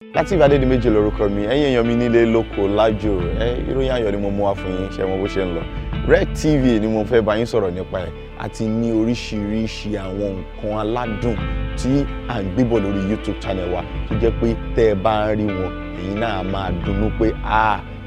Lateef Adédìméjì lórúkọ mi, ẹ̀yin èèyàn mi nílé lóko lájò, ìròyìn ayọ̀ ni mo mú wá fún yín, ṣé mo bó ṣe ń lọ. Red TV ni mo fẹ́ bá yín sọ̀rọ̀ nípa ẹ̀, àti ní oríṣiríṣi àwọn nǹkan aládùn tí à ń gbébọ̀ lórí YouTube channel wa tó jẹ́ pé tẹ́ ẹ bá ń rí wọn, ẹ̀yin náà máa dunnú pé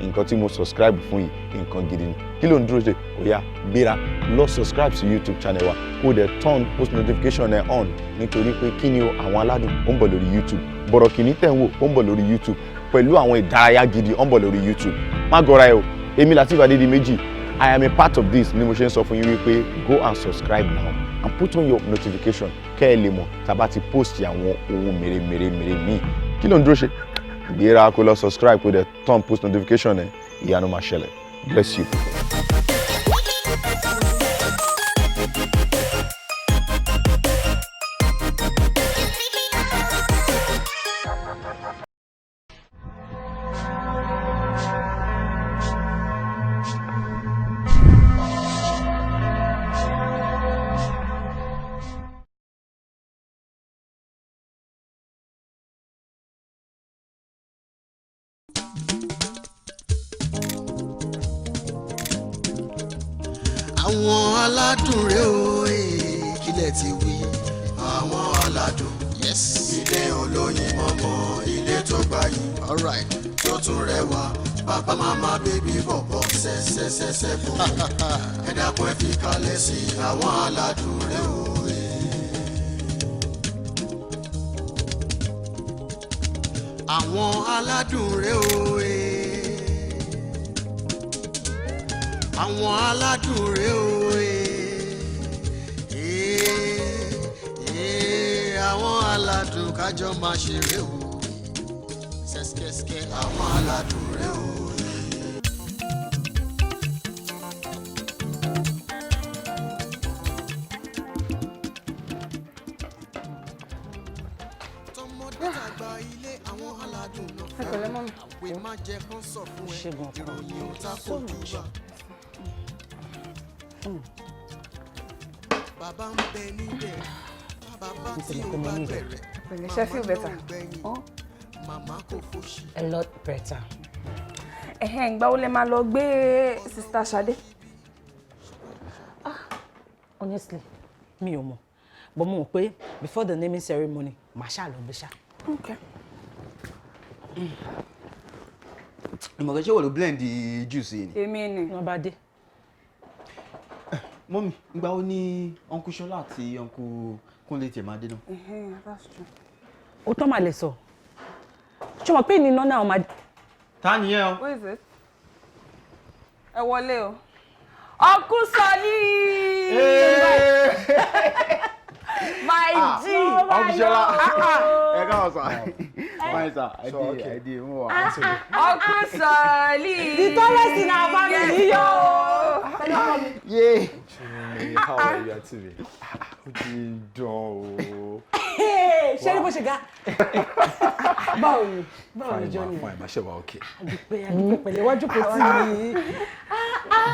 nǹkan tí mo subscribe fún yìí nǹkan gidi ni. Kí ló ń dúró ṣe? Ó yá gbéra lọ subscribe sí YouTube channel wa kó dẹ̀ turn post notification ẹ̀ on nítorí pé kí ni o àwọn aládùn ó ń bọ̀ lórí YouTube. Bọ̀rọ̀ kìíní tẹ̀ ń wò ó ń bọ̀ lórí YouTube pẹ̀lú àwọn ìdárayá gidi ó ń bọ̀ lórí YouTube. Má gọra ẹ o, èmi Lateef Adédìméjì, I am a part of this ni mo ṣe ń sọ fún yín wípé go and subscribe now and put on your notification kẹ́ ẹ lè mọ̀ tá a bá ti post àwọn ohun mèremère míì. Kí ló ń dúró ṣe? Gbéra kó lọ subscribe kó dẹ̀ turn post notification ẹ̀, ìyanu máa ṣẹlẹ̀. Bless you. Àwọn aládùn rẹ̀ o kílẹ̀ ti wí. Àwọn aládùn ilé olóyin mọ́mọ́ ilé tó gbayì tó tún rẹwà bàbá màmá bébí bọ̀bọ̀ ṣẹ́ṣẹ́ṣẹ́ṣẹ́ bò ẹ dákun ẹ fi kalẹ̀ sí àwọn aládùn rẹ̀ o. Àwọn aládùn rẹ̀ o àwọn aládùn rẹ̀ o àwọn aládùn kájọ máa ṣeré o ṣẹ́ṣkẹ́ṣkẹ́ àwọn aládùn rẹ̀ o. tọmọdé àgbà ilé àwọn aládùn lọ fẹ́ àwẹ̀ má jẹ́ kán sọ fún ẹ ìròyìn ò ta kó jù bá. Bàbá ń bẹ níbẹ̀ bàbá tí ó bá bẹ̀rẹ̀ Ṣé feel better? màmá kò fòṣì. A lot better. Ìgbà wo lẹ máa lọ gbé Sister Ṣadé? Honestly, mi ò mọ̀. But mo mọ̀ pé before the naming ceremony, màá ṣáà lọ gbé ṣá. Okay. Ìmọ̀gẹ́ ṣé wọ́n ló blend the juice yìí ni? Èmi ni. Wọ́n bá dé. Mọ́mí, ìgbà wo ni Uncle Ṣọlá àti Uncle Kúnlé tiẹ̀ máa dé náà? That's true. Ó tán máa lè sọ. Ṣé mo pé ní iná náà máa. Ta ni ẹ o? Who is it? Ẹ wọlé o. Uncle Sunny! My G! Uncle Ṣọlá! Ẹ káwọn sọ. Fine sir, I did. Uncle Sunny! The tallest in our family, yo! Yeah. How are you today? Ó ti dán o. Ṣé ní bó ṣe ga? Báwo ni Johnny? Fine, máa ṣe wà okay. Àdúpẹ́ pẹ̀lẹ́ wájú kò tí mi.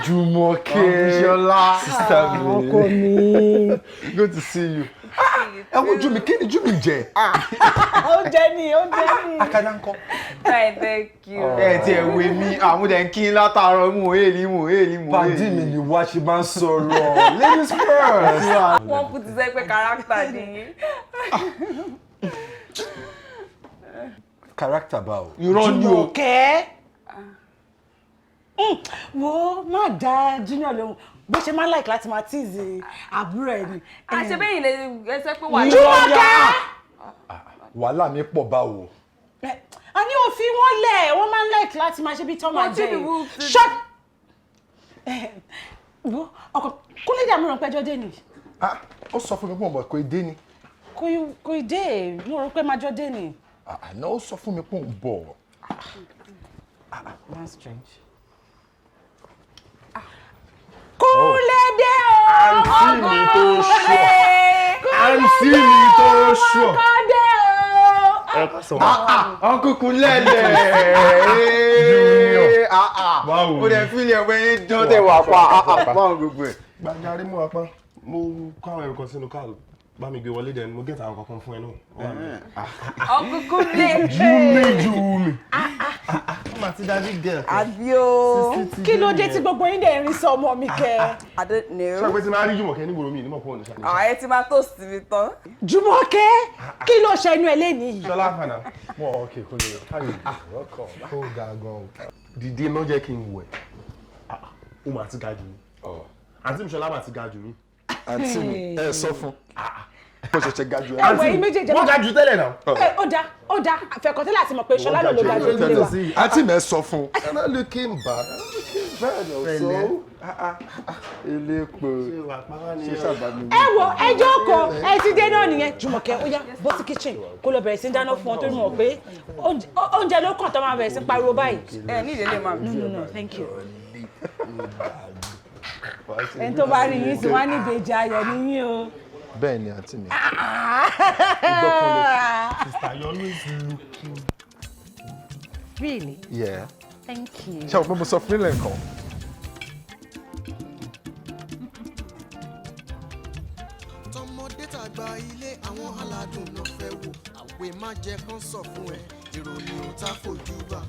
Jùmọ̀kẹ́ Ṣọlá. sister mi. Ọkọ mi. Good to see you. Ẹ wo Jùmí, kí ni Jùmí jẹ? Oúnjẹ ni. Akada ńkọ́. Fine, thank you. Ẹ ti ẹ̀ wé mi, àwọn ọdẹ ń kí látàárọ̀ mú èèlì. Pàdí mi ni wá ṣe máa ń sọ̀rọ̀. Ladies first. Wọ́n put it pé character ni. Character báwo? Irọ́ ni o. Jùmọ̀kẹ́. Wo má dá Junior lóhùn. Bó ṣe máa ń like láti máa tease àbúrò ẹ̀ ni. Àṣẹ bẹ́yìn lè ṣe pé wà Jùmọ̀kẹ́! Wàhálà mi pọ̀ báwo? A ní òfin wọn lẹ̀, wọ́n máa ń like láti máa ṣe bí tọ́ máa jẹ́ yìí. Shut! Ọkọ Kúnlé dàmú ràn pẹ́jọ́ dé ni. Ó sọ fún mi pé ọmọ kò dé ni. Kò ì dé, mo rò pé máa jọ dé ni. Àná ó sọ fún mi pé òun bọ̀. That's strange. Kúnlé dé o! Àǹtí mi tó ṣùọ̀. Àǹtí mi tó ṣùọ̀. Kúnlé dé o! Uncle Kúnlé lẹ̀. Báwo Ó dẹ̀ fílẹ̀ ọ̀gbẹ́ yín dán tẹ̀ wà pa. Báwo gbogbo ẹ̀? Gbàjáre mú apá. Mo kọ́ àwọn ẹ̀rọ kan sínú káàlù. bá mi gbé wọlé dẹ̀ mo get àwọn kankan fún ẹ náà. Uncle Kunle. Júmi. Ọmọ àti dájú gẹ̀. Àbí o. Kí ló dé tí gbogbo yín dẹ̀ rí sọ ọmọ mi kẹ́? I don't know. Ṣé pé tí máa rí Jùmọ̀kẹ́ nígboro mi ní mọ̀ fún ọ̀nà ṣáà. Ẹ ti máa tó sí mi tán. Jùmọ̀kẹ́, kí ló ṣe inú ẹ lẹ́nìí? Ṣọlá fànà. Mo okay kò lè káyọ̀. Ó ga gan-an. Dìde náà jẹ́ kí n wẹ̀. Ó máa ti ga jù mí. Àǹtí mi Ṣọlá máa ti ga jù mí. àǹtí mi ẹ sọ fún mo ṣẹ̀ṣẹ̀ ga jù ẹ. Ẹ̀wọ̀ yìí méjèèjì. Wọ́n ga jù tẹ́lẹ̀ náà. Ó dá fẹ̀kọ̀tẹ́ láti mọ̀ pé Ṣọlá ló ga jù nílé wa. àǹtí mi ẹ sọ fún. I'm not looking back. bẹ́ẹ̀ ni ọ̀sọ́ elépo ṣe ṣàbámi. Ẹ wo ẹjọ́ kan ẹ ti dé náà nìyẹn. Jùmọ̀kẹ́ ó yá bọ́ sí kitchen kó lọ bẹ̀rẹ̀ sí dáná fún ọ torí mọ̀ pé oúnjẹ ló kàn tó máa bẹ̀rẹ̀ sí pariwo báyìí. Ẹ ní ìdílé máa. No, thank you. Ẹni tó bá rí yín sí wá ní ìbejì ayọ̀ níyìn o. bẹ́ẹ̀ ni àǹtí mi. Sister, you're always looking. Really? Yeah. Thank you. ṣé o pé mo sọ fún ilé nǹkan. tọmọdé tàgbà ilé àwọn aládùn ló fẹ́ wò àwẹ̀ má jẹ́ kán sọ fún ẹ ìròyìn ò tá fojú bá.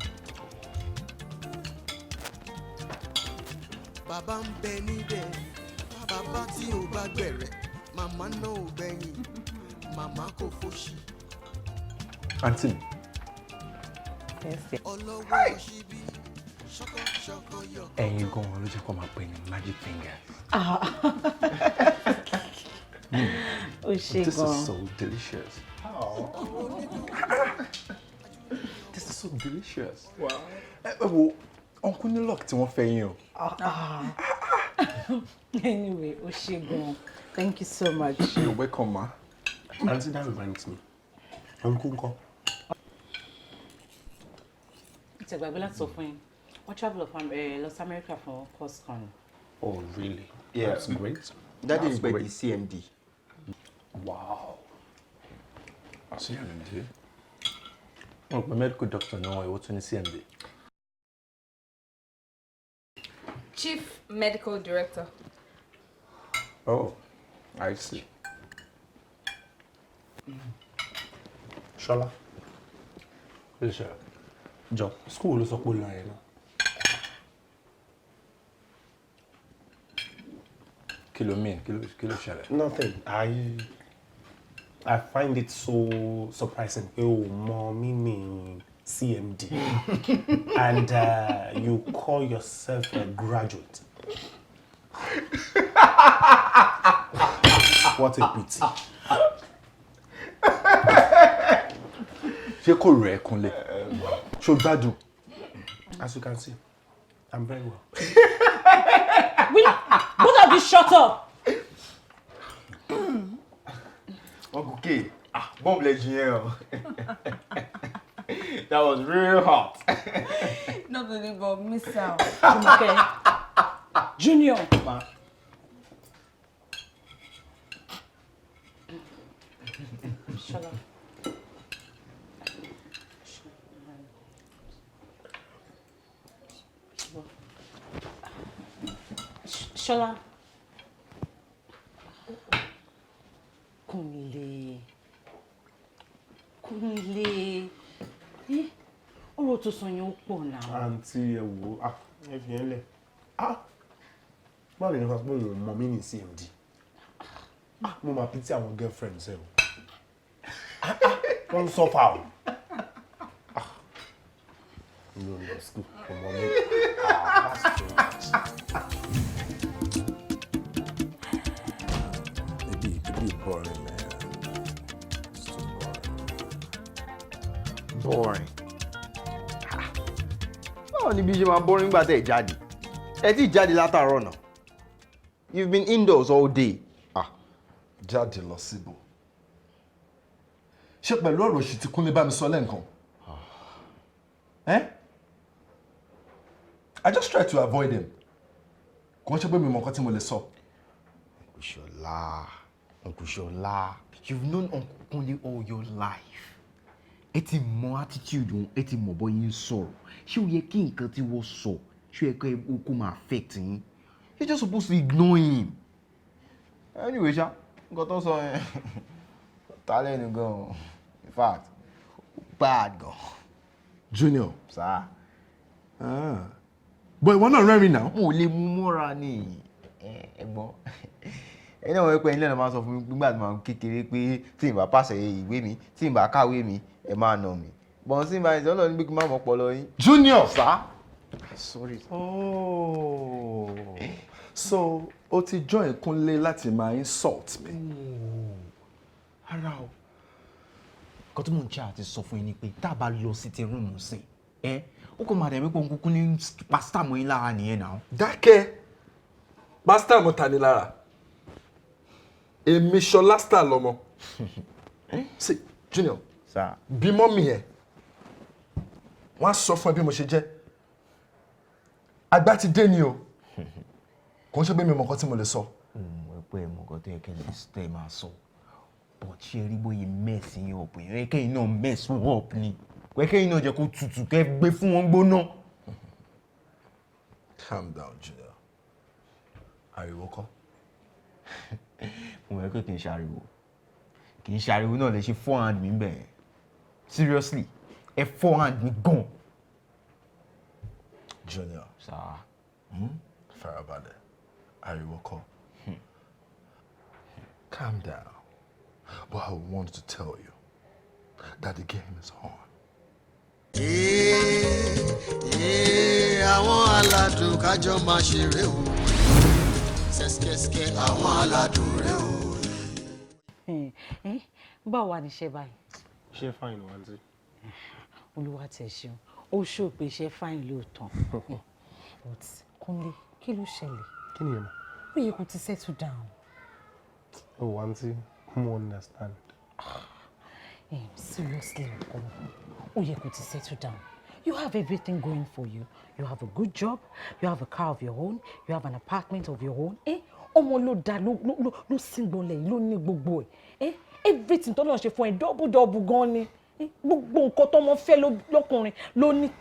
bàbá ń bẹ níbẹ̀ bàbá tí ò bá gbẹ̀rẹ̀ màmá náà ò gbẹ̀yìn màmá kò fòṣì. àǹtí mi. ọlọ́wọ́ ṣíbí ṣọkọ yọ. ẹ̀yin gan-an ló jẹ́ kó máa pè ní magic finger. Ó ṣe This gan. is so delicious. This is so delicious. Wow. Ẹ wo uncle ní luck tí wọ́n fẹ́ yín o. Anyway, ó ṣe gan. Thank you so much. You're welcome, ma. Auntie, that reminds me. Uncle ńkọ́? Ìtẹ̀gbàgbé láti sọ fún yín. Wọ́n travel lọ sí America for course kan. Oh, really? Yeah. That's great. That is That's by great. the CMD. Wow. CMD? Oh, my medical doctor náà ìwọ tún ní CMD. Chief Medical Director. Oh, I see. Ṣọlá. Yes, sir. Jọ, school ló sọ pé ó lọ yẹn náà. Kí ló mean? Kí ló ṣẹlẹ̀? Nothing. I find it so surprising pé o mọ meaning CMD and you call yourself a graduate. What a pity. Ṣé kò rẹ̀ Kúnlé? Ṣó gbádùn? As you can see, I'm very well. Both of you shut up. Uncle K, bomb legend. That was real hot. Not really, but miss out. Jùmọ̀kẹ́. Junior. Ṣọlá. Ṣọlá. Kúnlé. Ọ̀rọ̀ tó sọ yẹn ó pọ̀ náà. Àǹtí ẹ wò ó, ẹ fi yẹn lẹ̀. Báwo ni wọ́n pé òun mọ meaning CMD? Mo máa pity àwọn girlfriends ẹ o. Wọ́n ń suffer o. No, school for mommy. That's too much. It'd be boring, man. It's too boring. Boring. Báwo ni bí ṣe máa boring gbà tẹ́ ẹ jáde? Ẹ ti jáde látàárọ̀ náà. You've been indoors all day. Jáde lọ síbò. Ṣé pẹ̀lú ọ̀rọ̀ òṣì tí Kúnlé bá mi sọ lẹ́ǹkan? I just try to avoid him. Kò ń ṣe pé mi mọ nǹkan tí mo lè sọ. Uncle Ṣọlá, you've known Uncle Kunle all your life. Ẹ ti mọ attitude wọn, ẹ ti mọ bọ́ yín sọ̀rọ̀. Ṣé ó yẹ kí nǹkan tí wọ́n sọ, ṣé ó yẹ kó máa affect yín? You're just supposed to ignore him. Anyway, ṣá, nǹkan tó sọ yẹn ta lẹ́nu gan-an in fact bad gan. Junior. Sir. But ìwọ náà rẹ́rìn náà. Mo lè mú mọ́ra ni ẹ̀gbọ́n. Ẹni àwọn ẹgbẹ́ ilé náà máa sọ fún mi nígbà tí màá kékeré pé tí n bá pàṣẹ ìwé mi tí n bá kàwé mi ẹ máa nà mí. Bọ̀n sí ìbáyìí sọ́nà ní bí kí n má mọ̀ pọ̀ lọ yín. Junior. Sir. Sorry. Oh. So o ti join Kúnlé láti máa insult mi. Ara o. Nǹkan tí mò ń ṣe àti sọ fún yín ni pé tá a bá lọ sí ti rúùmù sìn ó kò máa dẹ̀ wípé òun kúkú ní pásítà mọ́ yín lára nìyẹn náà. Dákẹ́. Pásítà mo ta ni lára. Èmi Ṣọlá star lọmọ. See, Junior. Sir. Bí mọ́mì ẹ̀ wọ́n á sọ fún ẹ bí mo ṣe jẹ́. Àgbà ti dé ni o. Kò ń ṣe pé mi mọ̀ nǹkan tí mo lè sọ. Mo pé mo kàn tó yẹ kẹ́ lè stay máa sọ. But ṣe rí bóyá mess yín up yẹn kẹ́yìn náà mess wọn up ni. Kẹ́yìn náà jẹ́ kó tutù kẹ́ gbé fún wọn gbóná. Calm down, Junior. Ariwo kọ́. Mo mọ̀ pé kì í ṣariwo. Kì í ṣariwo náà lè ṣe forehand mi bẹ́ẹ̀. Seriously, ẹ forehand mi gan. Junior. Sir. Farabalẹ̀. Ariwo kọ́. Calm down. But I want to tell you that the game is on. Àwọn aládùn kájọ máa ṣeré o. Ṣẹ́ṣkẹ́ṣkẹ́ àwọn aládùn rẹ o. Báwo wà níṣẹ́ báyìí? Ṣé fine wá sí? Olúwa tẹ̀ ṣeun. Ó ṣó pé iṣẹ́ fáìn lóòótọ́. But Kúnlé, kí ló ṣẹlẹ̀? Kí ni ẹ mọ̀? Ó yẹ kó ti settle down. Oh, wá sí, mo understand. Seriously, ó yẹ kó ti settle down. You have everything going for you. You have a good job. You have a car of your own. You have an apartment of your own. Ọmọ ló dá ló síngbọnlẹ̀ yìí ló ní gbogbo ẹ̀. Everything tó lọ ṣe fún ẹ double gan ni. Gbogbo nǹkan tọ́mọ fẹ́ lọ́kùnrin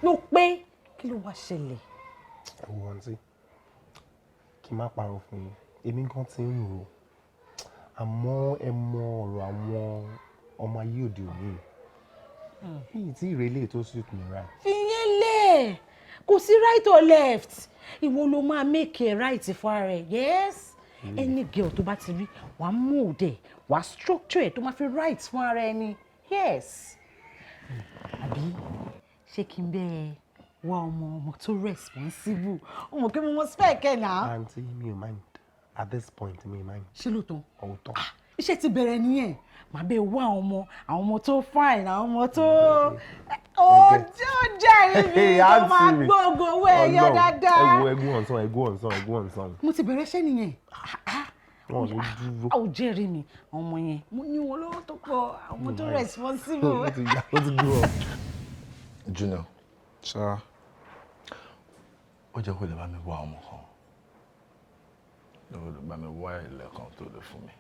ló pé. Kí ló wá ṣẹlẹ̀? Oh, wá sí, kí n má parọ́ fún yín. Èmi gan ti ń rò. Àmọ́ ẹ mọ ọ̀rọ̀ àwọn ọmọ ayé òde òní. Yìí tí ìrẹ́lẹ̀ tó suit me right. Fìyẹn lẹ̀, kò sí right or left. Ìwọ ló máa make a right fún ara ẹ̀, yes. Any girl tó bá ti rí, wàá mold ẹ̀, wàá structure ẹ̀ tó máa fi right fún ara ẹni, yes. Àbí ṣé kí n bẹ́ẹ̀ wá ọmọ tó responsible? Ọmọ kí mo mọ spec ẹ̀ náà. Aunty, mi ò mind. At this point, mi ò mind. Ṣé lóòótọ́? Òótọ́. Iṣẹ́ ti bẹ̀rẹ̀ nìyẹn. Màá bẹ wá àwọn ọmọ tó fine, àwọn ọmọ tó jẹ́ ibi tó máa gbógo owó ẹ̀yọ́ dáadáa. Ẹ̀gbọ́n ọ̀sán. Mo ti bẹ̀rẹ̀ iṣẹ́ nìyẹn. Wọ́n ló dúró. Ó jẹ́rìí mi, àwọn ọmọ yẹn, mo ní wọn lọ́wọ́ tó pọ̀, àwọn ọmọ tó responsible. Ó ti dúró. Junior. Sir. Ó jẹ́ kó lè bá mi wá ọmọ kan. Lọ́wọ́ lè bá mi wá ilẹ̀ kan tó lè fún mi.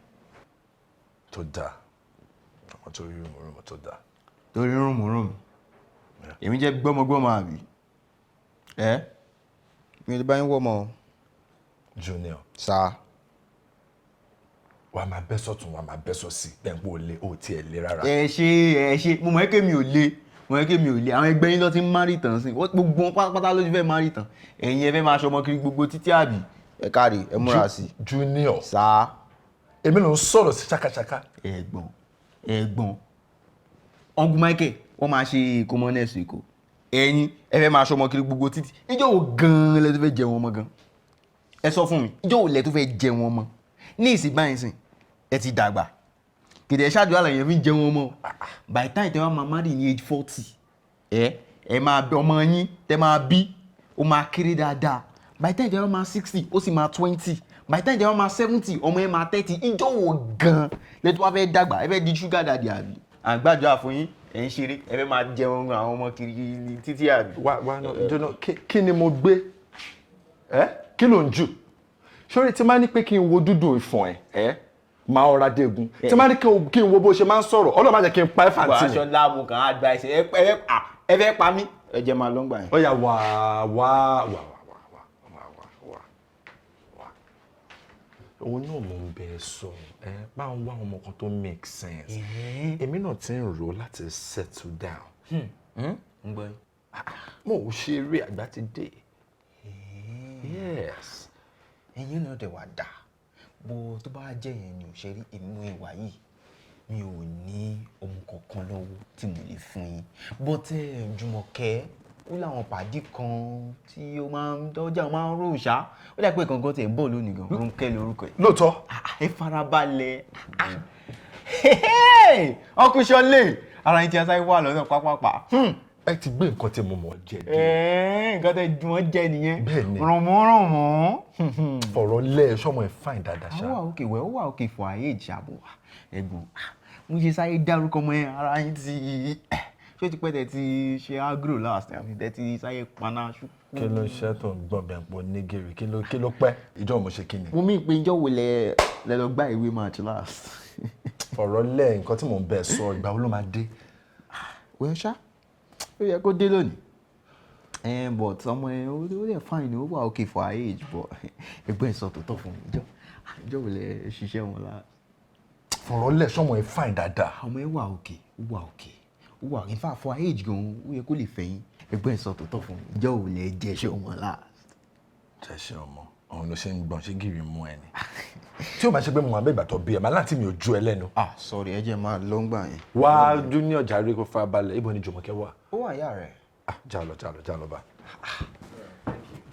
Tó dáa. Àwọn tó rí rúmùrúmù tó dáa. Torí rúmùrúmù. Èmi jẹ́ gbọ́mọgbọ́mọ àbí? Mi ò lè bá yín wọ́ ọmọ. Junior. Sir. Wàá máa bẹ́ sọ́tún, wàá máa bẹ́ sọ́sì. Bẹ́ẹ̀ lé, ó tiẹ̀ lé rárá. Ẹ ṣe, mo mọ̀ ẹ́ mi ò le. Àwọn ẹgbẹ́ yín lọ ti ń márì tán sí. Gbogbo wọn pátápátá ló ti fẹ́ márì tán. Ẹ̀yin ẹ fẹ́ máa ṣọmọ kiri gbogbo títí àbí? Ẹ káre, ẹ múra sí. Junior. Sir. Èmi ló ń sọ̀rọ̀ sí ṣákáṣáká. Ẹ̀gbọ́n. Uncle Michael, wọ́n máa ṣe ìkómọ next week o. Ẹ̀yin ẹ fẹ́ máa ṣọmọ kiri gbogbo títí. Ìjọ́ wo gan-an lẹ tó fẹ́ jẹ wọn mọ́ gan? Ẹ sọ fún mi, ìjọ́ wo lẹ tó fẹ́ jẹ wọn mọ́? Ní ìsìn báyìí sìn, ẹ ti dàgbà. Kìdẹ̀ ṣáàjú àlàyé fi ń jẹ wọn mọ́. By the time tẹ wá máa marry ní age 40, ẹ máa bí ọmọ yín tẹ máa bí, ó máa kéré dáadáa. By the time tẹ wá máa 60, ó sì máa 20. By the time tẹ wá máa 70, ọmọ yẹn máa 30. Ìjọ́ wo gan-an lẹ tó wá fẹ́ dàgbà? Ẹ fẹ́ di sugar daddy àbí? Àgbàjọ àfọyín ẹ̀ ń ṣeré, ẹ fẹ́ máa jẹun àwọn ọmọ kiri títí àbí? Wá jọ̀nà kí ni mo gbé? Kí ló ń jù? Ṣórí tí máa ní pé kí n wo dúdú ìfọ̀n ẹ̀ máa ọ̀rá dégun. Tí máa ní kí n wo bó ṣe máa ń sọ̀rọ̀, Ọlọ́run má jẹ́ kí n pa ẹ̀fà tí mi. Aṣọ láàmú kan advice ẹ fẹ́ pa mí. Ẹ jẹ́ máa lọ́ngbà yẹn. Ó yá wá. òun náà mo ń bẹ sọ bá ń wá ọmọ kan tó make sense èmi náà ti ń rò láti settle down. ń gbọ́ mo ò ṣe eré àgbà ti dé. Yes. ẹ̀yin náà dẹ̀ wá dà bó tó bá jẹ́ yẹn ni ò ṣe rí inú ìwà yìí mi ò ní ohun kankan lọ́wọ́ tí mo lè fún yín but Jùmọ̀kẹ́ ó láwọn pàdé kan tí ó máa ń dọ́jà máa ń rò ṣá ó dà pé kankan tẹ̀ ń bọ̀ lónìí gan Rónkẹ́ lórúkọ ẹ̀. lóòótọ́. ẹ farabalẹ̀ ọkùnrin ṣọlẹ̀ ara yín ti aṣáájú wà lọ́nà pápápá. ẹ ti gbé nǹkan tí mo mọ̀ jẹ dé. nǹkan tẹ ju wọn jẹ nìyẹn. bẹ́ẹ̀ni rànmọ́rànmọ́. fọ̀rọ̀ lẹ́ sọ́mọ ẹ̀ fine dáadáa ṣá. ó wà òkè wẹ̀ ó wà òkè for her age àbọ̀ ẹ̀gbọ́n mo ṣe sáyé dárúkọ ọmọ yẹn ara yín ti ṣé ó ti pẹ́ tẹ̀ ti ṣe agro last time tẹ̀ ti sáyé paná ṣú. kí ló ṣe tó ń gbọ̀n bẹ́ẹ̀ pọ̀ nígèrè kí ló pẹ́ ìjọ mo ṣe kí ni. mo mí pé ìjọ wo lẹ lọ gbá ìwé match last. fọ̀rọ̀ lẹ́ nǹkan tí mò ń bẹ̀ sọ ìgbà wo ló máa dé. wẹ́n ṣá ó yẹ kó dé lónìí but ọmọ yẹn ó lè fine ó wà okay for her age but ẹgbẹ́ ìsọ tó tọ̀ fún mi ìjọ wo lẹ ṣiṣẹ́ wọn la. fọ̀rọ̀ lẹ̀ sọ́mọ ẹ̀ fine dáadáa. ọmọ yẹn wà okay ó wà okay ó wà in fact for her age gan ó yẹ kó lè fẹ̀yìn ẹgbẹ́ ìsọ tó tọ̀ fún mi ìjọ wo lẹ jẹ́ṣẹ́ wọn la. jẹ́ṣẹ́ ọmọ òun ló ṣe ń gbọ̀n ṣé gírí mú ẹ ni tí o máa ṣe pé mo máa bẹ ìgbà tó bí ẹ máa láti mi ò ju ẹ lẹ́nu. sorry ẹ jẹ́ máa lọ ń gbà yẹn. wá junior jàre kó fa balẹ̀ ibo ni Jùmọ̀kẹ́ wà. ó wà yá rẹ̀. já lọ bá.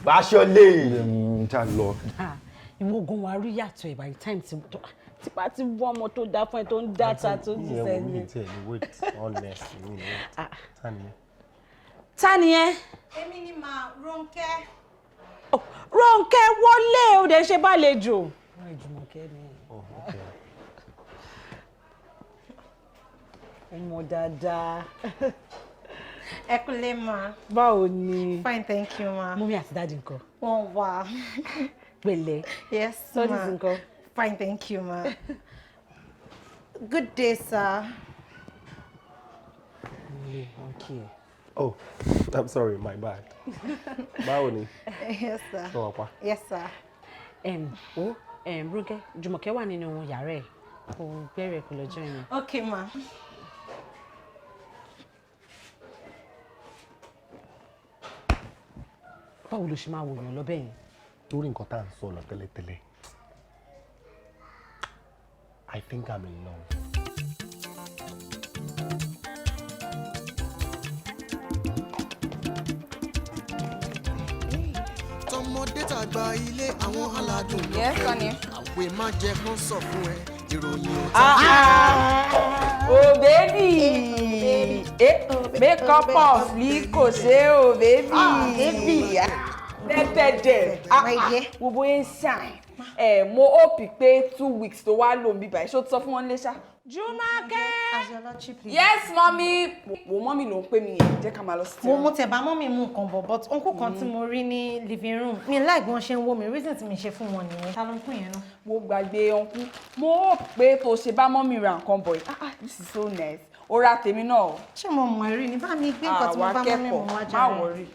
Báṣọ lè. já lọ. ìwọ gan wa rí yàtọ̀ ẹ̀ by the time tí bá ti wọ́ ọmọ tó dá fún ẹ tó ń dáta tó ń ṣiṣẹ́ ní. ta ni ẹ. èmi ni màá Rónkẹ́. Rónkẹ́ wọlé o dẹ̀ ṣe bá lè jò. Jùmọ̀kẹ́ ni. ọmọ dáadáa. ẹ kúlé ma. báwo ni. fine thank you ma. mummy àti dáàdì ńkọ́. wọ́n wà. pẹ̀lẹ́. yes ma. studies ńkọ́. fine thank you ma. good day sir. okay. Oh, I'm sorry, my bad. Báwo ni? Yes, sir. Ṣé wà pa? Yes, sir. Rónkẹ́, Jùmọ̀kẹ́ wà nínú yàrá ẹ̀. Kò bẹ̀rẹ̀ kò lọ join mi. Okay, ma. Báwo ló ṣe máa wòyàn lọ bẹ́ẹ̀ yẹn? Torí nǹkan tá à ń sọ lọ tẹ́lẹ̀tẹ́lẹ̀. I think I'm in love. Tọmọdé tàgbà ilé àwọn aládùn ló Yes, fẹ́ honey. àwẹ̀ má jẹ́ kán sọ fún ẹ ìròyìn ò Oh baby, make up of liko ṣe o baby. Dẹ́dẹ́dẹ́, gbogbo yẹn ṣàn. Mo hope pé 2 weeks tó wá lò ń bíbá ẹ̀ ṣó ti sọ fún wọn lé ṣá. Jùmọ̀kẹ́. Yes mommy. Wo mommy ló ń pè mí yẹn, jẹ́ ká máa lọ sí. Mo tẹ̀ bá mọ́mì mú nǹkan bọ̀ but uncle kan tí mo rí ní living room mi like bí wọ́n ṣe ń wò mí reason tí mi ṣe fún wọn nìyẹn. Ta ló ń pè yẹn náà? Mo gbàgbé uncle. Mo hope pé tó ṣe bá mọ́mì ra nǹkan bọ̀ yìí. This is so nice. Ó ra tèmi náà. Ṣé mo mọ̀ ẹ̀rí ni bá mi gbé nǹkan tí mo bá mọ́mì mú wá Má jáde? worry.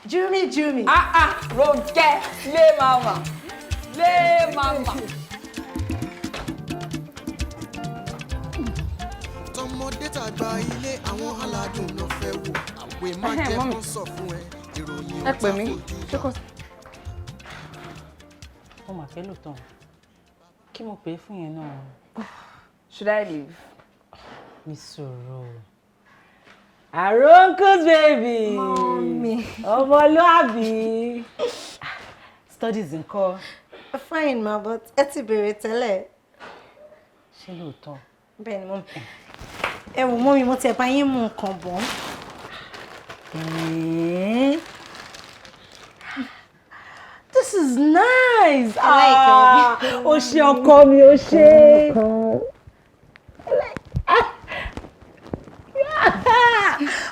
Jumi. Rónkẹ́, lé mama. Lé mama. tọmọdé tàgbà ilé àwọn aládùn ló fẹ́ wò àwẹ̀ má jẹ́ kán sọ fún ẹ ìròyìn ò Ẹ pè mí. Ṣé kò Mo mà fẹ́ lóòótọ́. Kí mo pè é fún yẹn náà? Should I leave? Mi sọ̀rọ̀. Aronkus baby. Mommy. Ọmọlúàbí. Studies ńkọ́. Fine ma but ẹ ti bèrè tẹ́lẹ̀. Ṣé lóòótọ́? Bẹ́ẹ̀ ni mo ẹ wò mọ́mì mo tẹ̀ bá yín mú nǹkan bọ̀. This is nice. I like it. O ṣé ọkọ mi, o ṣé.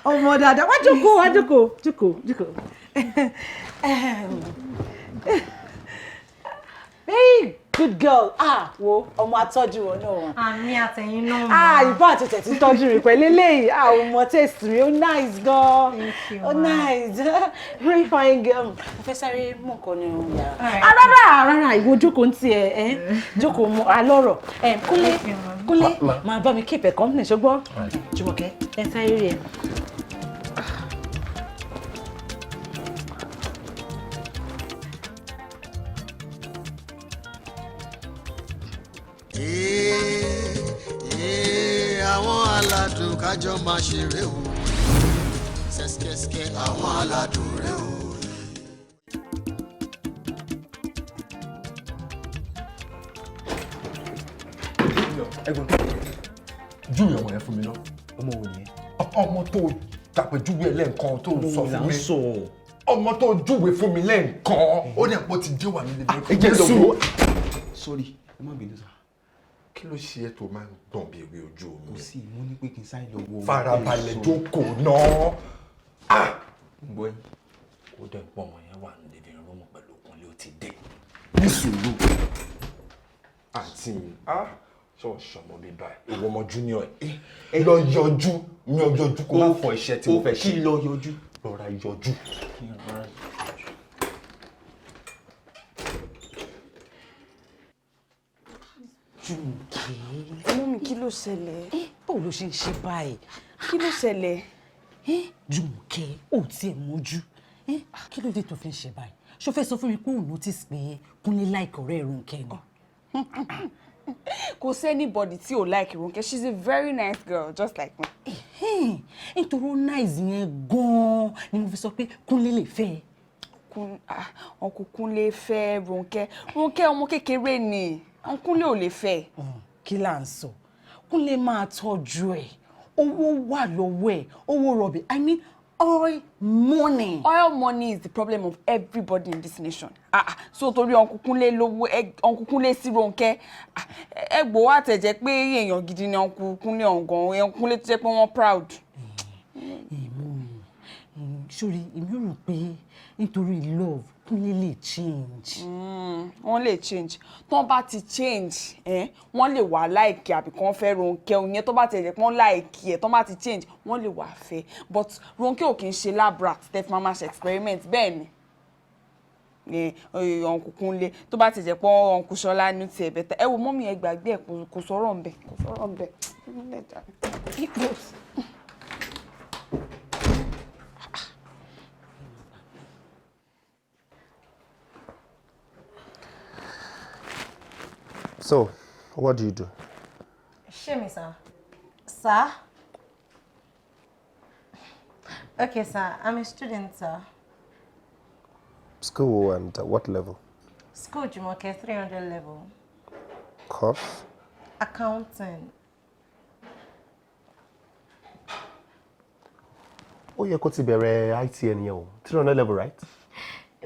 Ọmọ dáadáa, wá jókòó. Hey, good girl. Wo ọmọ atọ́jú wọn náà wọn. Àmì àtẹ̀yìn náà. Ìbá àtẹ̀tẹ̀ tí tọ́jú rẹ̀ pẹ̀lú eléyìí. Ọmọ taste rẹ̀ ó nice gan. Thank you, Ó nice. Very fine girl. Mo fẹ́ sáré mú nǹkan ní ohun yàrá. Rárá, ìwọ jókòó ń tiẹ̀ jókòó mọ́ alọ́rọ̀. Kúnlé, máa bá mi keep ẹ̀ company ṣùgbọ́n. Jùmọ̀kẹ́, ẹ sáré rí ẹ. Àwọn aládùn kájọ máa ṣeré o ṣẹ́ṣkẹ́ṣkẹ́ àwọn aládùn rẹ o. ẹ̀gbọ́n júwe ọmọ yẹn fún mi náà. ọmọ wo nìyẹn. ọmọ tó tàpéjúwe ẹ lẹ́ǹkan tó sọ fún mi. ọmọ tó júwe fún mi lẹ́ǹkan ó ní àpò ti dé wà nílé. ẹ jẹ́ lọ́wọ́. sorry ẹ má bínú sá. kí ló ṣe é tó máa ń gbọ̀n bí ewé ojú omi. kò sí mo ní pé kí n sáré lọ wo. farabalẹ̀ jókòó náà. gbọ́ ẹ. ó dẹ̀ pọ̀ ọmọ yẹn wà nílé ìrọ́mọ̀ pẹ̀lú Kúnlé ó ti dé. ní sùúrù. àǹtí mi ṣọ́ọ̀ṣì ọmọ bíi báyìí ìwọ ọmọ junior ẹ̀ lọ yọjú mi ò yọjú kó má fọ iṣẹ́ tí mo fẹ́ ṣe. kí lọ yọjú. lọ́ra yọjú. Jùmọ̀kẹ́. Ọmọ mi kí ló ṣẹlẹ̀? Báwo ló ṣe ń ṣe báyìí? Kí ló ṣẹlẹ̀? Jùmọ̀kẹ́, ò tiẹ̀ mójú. Kí ló dé tó fi ń ṣe báyìí? Ṣó fẹ́ sọ fún mi pé òun notice pé Kúnlé like ọ̀rẹ́ Rónkẹ́ ni? Kò sí anybody tí ò like Rónkẹ́. She's a very nice girl, just like me. Nítorí ó nice yẹn gan-an ni mo fi sọ pé Kúnlé lè fẹ́ ẹ. Uncle Kúnlé fẹ́ Rónkẹ́. Rónkẹ́ ọmọ kékeré ni. Kúnlé ò lè fẹ́. Kí là ń sọ? Kúnlé máa tọ́jú ẹ̀. Owó wà lọ́wọ́ ẹ̀. Owó rọ̀bì. I mean oil money. Oil money is the problem of everybody in this nation. So torí Uncle Kúnlé lówó, Uncle Kúnlé sí Rónkẹ́. Ẹgbò wá tẹ̀ jẹ́ pé èèyàn gidi ni Uncle Kúnlé ọ̀gàn. Uncle Kúnlé tó jẹ́ pé wọ́n proud. Sórí, èmi rò pé nítorí love Kúnlé lè change. Wọ́n lè change. Tọ́n bá ti change, wọ́n lè wà láìkí àbí kàn fẹ́ Rónkẹ́. Òyìn tó bá ti jẹ́ pé wọ́n láìkí ẹ̀, tọ́n bá ti change, wọ́n lè wà fẹ́. But Rónkẹ́ ò kì í ṣe lab rat, tẹ́ fi máa ṣe experiment bẹ́ẹ̀ ni. Uncle Kúnlé tó bá ti jẹ́ pé Uncle Ṣọlá ní ti ẹ̀bẹ̀ tẹ́. Ẹ wo mọ́mí ẹ gbàgbé ẹ̀ kò sọ̀rọ̀ ńbẹ̀. Kò sọ̀rọ̀ ńbẹ̀. So, what do you do? Show me, sir. Sir? Okay, sir. I'm a student, sir. School and what level? School, Jumoke, 300 level. Course? Accounting. Oh, you're going to be ITN 300 level, right?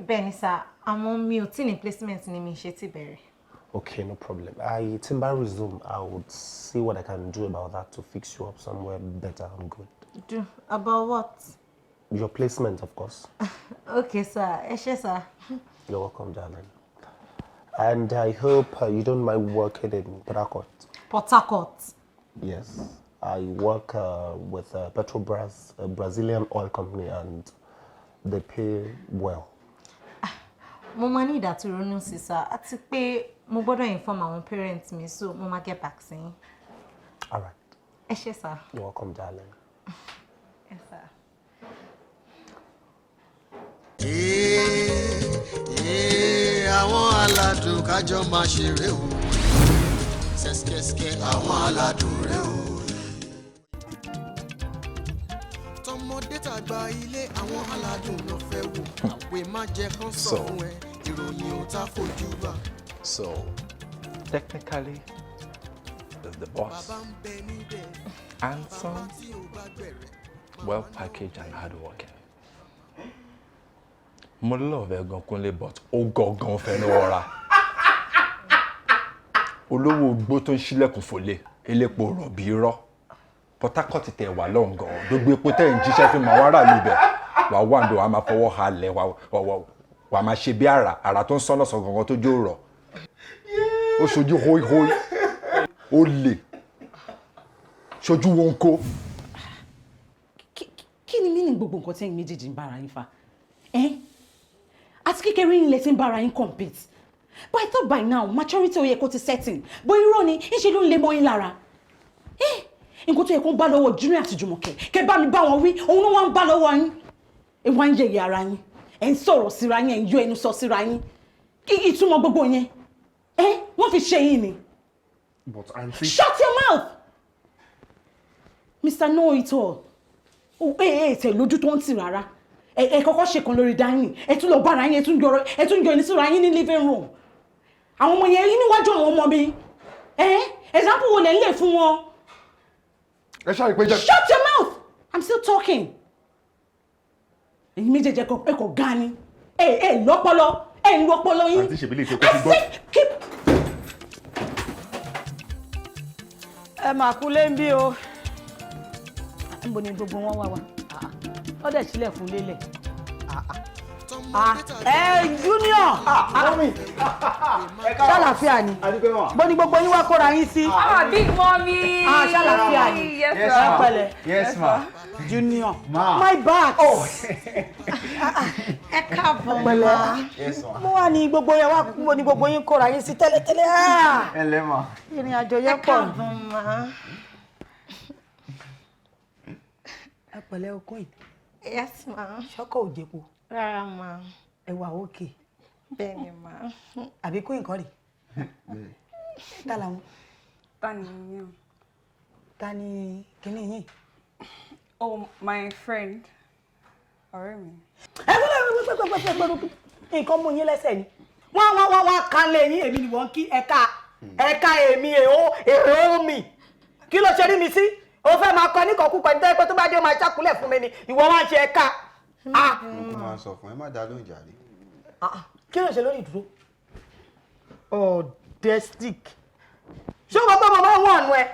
Benny, sir. I'm on mute in placement in Misheti. Okay, no problem. Timber resume. I would see what I can do about that to fix you up somewhere better and good. Do about what? Your placement, of course. Okay, sir. Yes, sir. You're welcome, darling. And I hope you don't mind working in Port Harcourt. Port Harcourt. Yes, I work with Petrobras, a Brazilian oil company, and they pay well. Mo máa ní ìdá tó ronú sí sir. Àti pé mo gbọ́dọ̀ inform àwọn parents mi, so mo máa get back sí yín. All right. Ẹ ṣé, sir. You're welcome, darling. Yes, sir. Àwọn aládùn kájọ máa ṣeré o ṣẹ́ṣkẹ́ṣkẹ́ àwọn aládùn rẹ o. tọmọdé tàgbà ilé àwọn aládùn ló fẹ́ wò àwẹ̀ má jẹ́ kán sọ fún ẹ ìròyìn ò tá fojú bá. So, technically, the boss, handsome, well packaged and hardworking. Mo love gan Kúnlé, but ó gangan fẹ́nu ọ̀ra. Olówó ogbó tó ń ṣílẹ̀kùn fòlé, elépo rọ̀bì irọ́. Port Harcourt tẹ̀ wà lọ́ngàn, gbogbo epo tẹ̀ ń jíṣẹ́ fún màá wá rà lùbẹ̀. Wà wá ǹdọ̀ wà máa fọwọ́ halẹ̀, wà máa ṣe bí àrà tó ń sán lọ́sàn gangan tó jó rọ̀. ó ṣojú hóíhóí ó lè ṣojú wonko. kí ni mí ní gbogbo nǹkan tí ẹ̀yin méjèèjì ń bára yín fa àti kékeré yín lẹ ti ń bára yín compete but I thought by now maturity ó yẹ kó ti setting bó irọ́ ni ń ṣe ló ń lé mọ́ yín lára nǹkan tó yẹ kó ń bá lọ́wọ́ Junior àti Jùmọ̀kẹ́ kẹ́ bá mi bá wọn wí òun ló wá ń bá lọ́wọ́ yín ẹ wá ń yẹ̀yẹ̀ ara yín ẹ̀ ń sọ̀rọ̀ síra yín ẹ̀ ń yọ ẹnu sọ síra yín kí ìtumọ̀ gbogbo yẹn wọ́n fi ṣe yín ni. But auntie. Shut your mouth! Mr. Know It All. Tẹ̀ lójú tó ń tì rárá. Ẹ kọ́kọ́ ṣe kan lórí dining. Ẹ tún lọ bára yín, ẹ tún yọ ẹni síra yín ní living room. Àwọn ọmọ yẹn níwájú àwọn ọmọ mi. Example wo lẹ ń lè fún wọn? Ẹ ṣáà pé jẹ́. Shut your mouth! I'm still talking. Èyí méjèèjì ẹ kò ga ni. Lọ́pọlọ. Ń lọ́pọlọ yín. Àǹtí ṣèbílẹ̀ ìṣe kó ti gbọ́. Keep. Ẹ máa kú lé ń bí o. Níbo ni gbogbo wọn wá wa? Ó dẹ̀ sílẹ̀ fún lélẹ̀. Junior. Ṣàlàfíà ni. Bó ni gbogbo yín wá kóra yín sí? Big mommy. Ṣàlàfíà ni. Yes, ma. Pẹ̀lẹ́. Yes, ma. Junior. Ma. My back. Ẹ káàbọ̀ Pẹ̀lẹ́. Yes, ma. Mo wà ní gbogbo yẹn wá bó ni gbogbo yín kóra yín sí tẹ́lẹ̀tẹ́lẹ̀. Ẹ lẹ́ ma. Ìrìn àjò yẹn pọ̀. Ẹ pẹ̀lẹ́ okun yìí. Yes, ma. Ṣọ́kọ̀ ò jẹ́po. Rárá, ma. Ẹ wà òkè. Bẹ́ẹ̀ ni, ma. Àbí kó nǹkan rè. Ta làwọn. Ta ni kíní yìí? Oh, my friend. Ọ̀rẹ́ mi. Nǹkan mú yín lẹ́sẹ̀ ni. Wọ́n kan lé yín èmi ni wọ́n kí ẹ̀ka èmi èrò mi. Kí ló ṣe rí mi sí? O fẹ́ máa kọ ní kọ̀kúkọ ní tẹ́lẹ̀ pé tó bá dé o máa ṣàkúlẹ̀ fún mi ni. Ìwọ wá ń ṣe ẹ̀ka. Mo máa sọ fún ẹ má dá lóhùn jàre. Kí ló ṣe lórí ìdúró? Destic. Ṣé o mọ̀ pé mo máa ń wọ̀nù ẹ?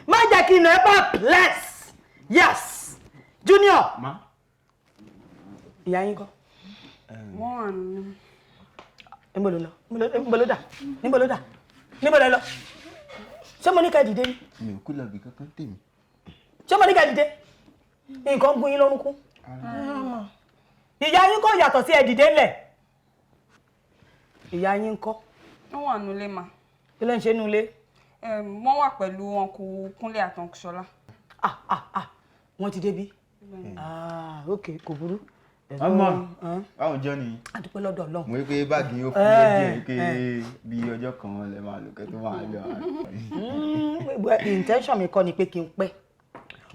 Má jẹ́ kí n ẹ bá bless. Yes. Junior. Ma. Ìyá yín kọ́. Wọ́n wà nínú. Níbo ló lọ? Níbo ló dà? Níbo ló dà? Níbo ló lọ? Ṣé mo ní ká dìde ni? Mi ò kú lọ bí kankan tèmi. Ṣé mo ní ká dìde? Nǹkan gún yín lórúnkún. Ìyá yín kọ́ yàtọ̀ sí ẹ dìde ńlẹ̀. Ìyá yín kọ́. Wọ́n wà nulẹ̀ mà. Kí ló ń ṣe nulẹ̀? Wọ́n wà pẹ̀lú Uncle Kúnlé àtọ̀nkṣọlá. Wọ́n ti débí. Ok, kò burú. Ọmọ, báwo jọ ni? A dúpẹ́ lọ́dọ̀ Ọlọ́run. Mo rí pé báàgì yóò fún ẹ díẹ̀ pé bí ọjọ́ kan lẹ máa lò kẹ́ tó máa lọ. Intention mi kọ́ ni pé kí n pẹ́.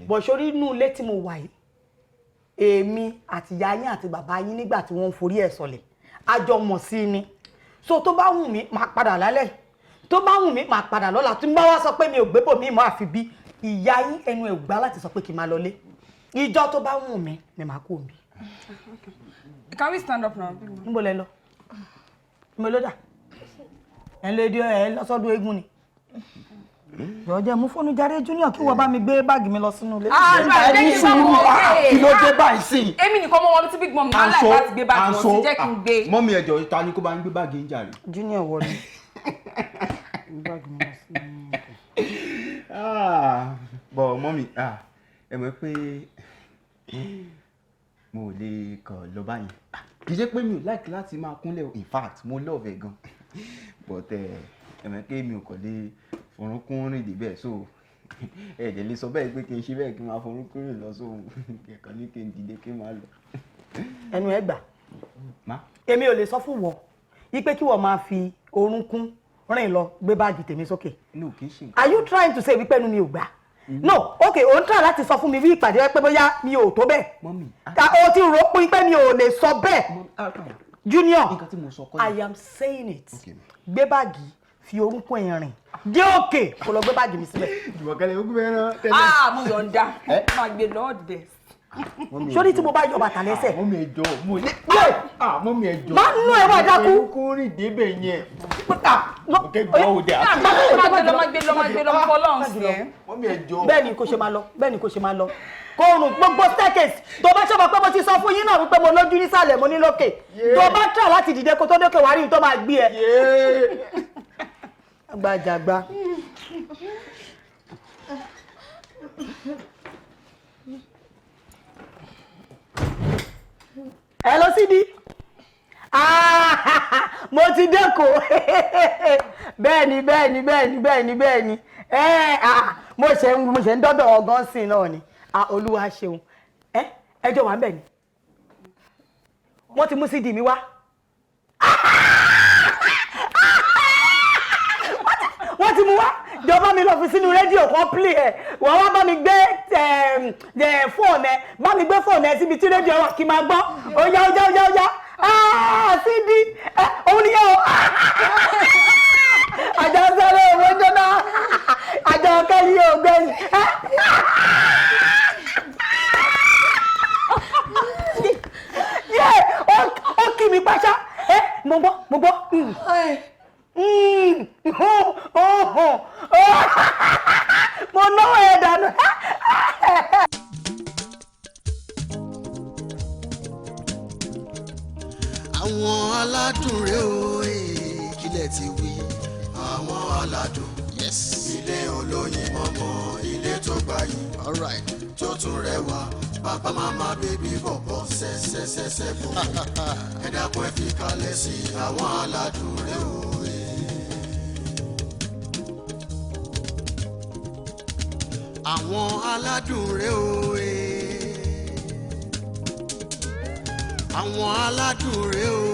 Bọ̀ sórí inú ilé tí mo wà yìí, èmi àti ìyá yín àti bàbá yín nígbà tí wọ́n ń forí ẹ̀ sọlẹ̀, a jọ mọ̀ sí ni. So tó bá wù mí, máa padà lálẹ́. Tó bá wù mí, máa padà lọ́la. Tí n bá wá sọ pé mi ò gbé bò mí mọ́ àfi bí ìyá yín ẹnu ẹ̀ gbá láti sọ pé kí n máa lọlé. Ìjọ́ tó bá wù mí ni màá kú mi. Can we stand up now? Níbo lẹ lọ? Níbo ló dà? Ẹ lé dé ẹ lọ sọ́dọ̀ eégún ni. Yọ jẹ́ mú fóònù jáde Junior kí wọ́n bá mi gbé báàgì mi lọ sínú ilé. Kí ló dé báyìí sí? Èmi nìkan mọ́ wọn tí big mom náà láì láti gbé báàgì wọn sí jẹ́ kí n gbé. Mọ́mí ẹ̀jọ̀ ta ni kó bá ń gbé báàgì ń jàre. Junior wọlé. Báàgì mi lọ sínú. Bọ̀ mọ́mí ẹ mọ̀ pé mo ò lè kàn lọ báyìí. Kì í ṣe pé mi ò like láti máa kúnlẹ̀ in fact mo love ẹ̀ gan. But ẹ mọ̀ pé mi ò kàn lè forúnkún rìn dé bẹ́ẹ̀ so ẹ̀jẹ̀ lè sọ bẹ́ẹ̀ pé kí n ṣe bẹ́ẹ̀ kí n máa forúnkún rìn lọ sóhun kẹ̀kọ́ ní kí n dìde kí n máa lọ. Ẹnu ẹ gbà. Má. Èmi ò lè sọ fún wọn yí pé kí wọ́n máa fi orúnkún rìn lọ gbé báàgì tèmi sókè. No kì í ṣe nǹkan. Are you trying to say wípé ẹnu mi ò gbà? No, okay, o ń try láti sọ fún mi bí ìpàdé pé bóyá mi ò tó bẹ́ẹ̀. Mọ́mí. O ti rò pé mi ò lè sọ bẹ́ẹ̀. Junior, nǹkan tí mo sọ kọ́ ni. I am saying it. Gbé báàgì fi orúnkún ẹ̀ rìn. Dé òkè kó lọ gbé báàgì mi sílẹ̀. Jùmọ̀kẹ́lẹ̀ ó gbé ẹran tẹ́lẹ̀. Mo yọ̀ǹda. Máa gbé lọ́ọ̀dì bẹ̀. Sórí tí mo bá yọ bàtà lẹ́sẹ̀. Mọ́mí ẹjọ́ mo lè. Mọ́mí ẹjọ́. Má nù ẹ̀ wá dákú. Kó rìn débẹ̀ yẹn. Òkè gbọ́ òde àti. Máa gbé lọ fọlọ́run sí ẹ. Mọ́mí ẹjọ́. Bẹ́ẹ̀ ni kò ṣe máa lọ, bẹ́ẹ̀ ni kò ṣe máa lọ. Kó rùn gbogbo staircase tó bá ṣọ́bọ̀ pé mo ti sọ fún yín náà wípé mo lójú nísàlẹ̀ mo ní lókè. Tó bá try láti dìde kó tó dókè wá rí tó máa gbé ẹ. Gbàjàgbà. Hello Sidi. Mo ti dẹ́kọ̀. Bẹ́ẹ̀ni. Mo ṣe ń dọ́dọ̀ ọgán sí náà ni. Olúwa ṣeun. Ẹjọ́ wà ń bẹ̀ ni. Wọ́n ti mú Sidi mi wá. Wọ́n ti mú wá. Jọba mi lọ fi sínú rédíò kan play ẹ̀. Wọ́n wá bá mi gbé fóònù ẹ̀. Bá mi gbé fóònù ẹ̀ síbi tí rédíò wà kí n máa gbọ́. Ó yá. Sidi. Òun ni yóò. Àjọ sọ́rọ̀ owó jọ́nà. Àjọ kẹ́lí yóò gbẹ̀yìn. Ó kì mí pàṣá. Mo gbọ́. Mo náwó ẹ̀ dànù. Àwọn aládùn rẹ̀ o kílẹ̀ ti wí. Àwọn aládùn ilé olóyin mọ́mọ́ ilé tó gbayì tó tún rẹwà bàbá màmá bébí bọ̀bọ̀ ṣẹ́ṣẹ́ṣẹ́ bò ẹ dákun ẹ fi kalẹ̀ sí àwọn aládùn rẹ̀ o. Àwọn aládùn rẹ̀ o. Àwọn aládùn rẹ̀ o.